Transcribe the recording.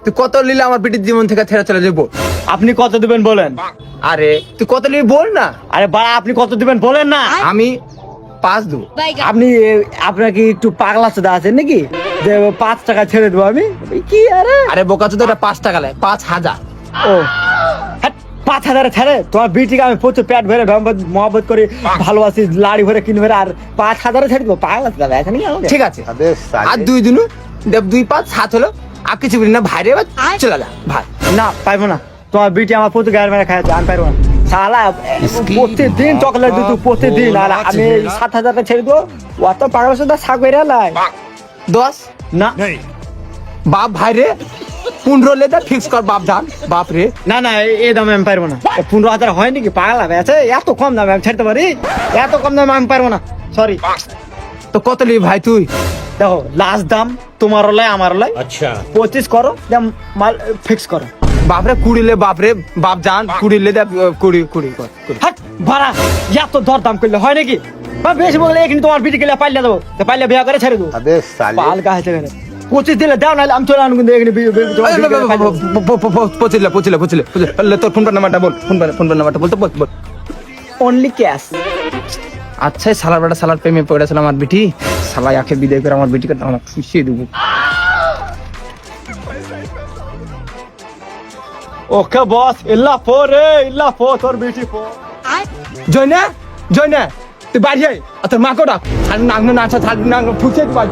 তুই কত নিলে আমার বেটির জীবন থেকে ছেড়ে চলে যাবো? আপনি কত দিবেন বলেন? আরে তুই কত নিবি বল না। আরে বাড়া আপনি কত দিবেন বলেন না। আমি 5 দেবো। আপনি আপনার কি একটু পাগলা চোদা আছেন নাকি যে 5 টাকা ছেড়ে দেবো আমি? কি আরে আরে বোকা চোদা, এটা 5 টাকা লাগে, 5,000। ও 5,000 ছেড়ে তোমার বিটিকে আমি প্রচুর পেট ভরে মহব্বত করি, ভালোবাসি, লাড়ি ভরে কিনে ভরে, আর 5,000 ছেড়ে দেবো? পাগলা চোদা আছে নাকি আমাকে? ঠিক আছে, আর 2 দিনু দেব, 2 5 7 হলো। আর কিছু বলি না ভাই রে, চলে যা ভাই। না পাইবো না, তোমার বিটি আমার প্রচুর গায়ের মেরে খাইছে, আমি পারবো না। শালা প্রতিদিন চকলেট দিত প্রতিদিন, আর আমি 7,000 ছেড়ে দেবো? অত পাগলা চোদা শাক বেরিয়ে লাই 10 না বাপ ভাই রে, 15 লে দে, ফিক্স কর বাপ জান। বাপ রে, না না, এই দামে আমি পারবো না। 15,000 হয় নাকি? পাগলা আছে? এত কম দামে আমি ছাড়তে পারি? এত কম দামে আমি পারবো না, সরি। তো কত নিবি ভাই তুই? দেখো লাস্ট দাম তোমার লাই আমার লাই, আচ্ছা 25 করো, মাল ফিক্স করো। বাপরে 20 লে, বাপরে বাপ জান 20 লে দে, 20 কর। হাট ভাড়া, এত দর দাম করলে হয় নাকি? বা বেশি বললে এখানে তোমার বিটি গেলে পাইলে দেবো, তো পাইলে বিয়া করে ছেড়ে দেবো। পাল গাছে 25 দিলে দাও, নাহলে আমি চলে আনবো, কিন্তু এখানে পচিলে তোর ফোন নাম্বারটা বল, ফোন নাম্বারটা বল তো, বল। Only cash. আচ্ছা, সালার বেটা সালার প্রেমে পড়েছিল আমার বিটি, সালা আখে বিদায় করে আমার বিটিকে আমার খুশিয়ে দেবো। ওকে বস, ইল্লা ফো তোর বিটি ফো। জয়না তুই বাড়ি আয়, আর তোর মাকে ডাক, নাচ ফুসে তুই বাড়ি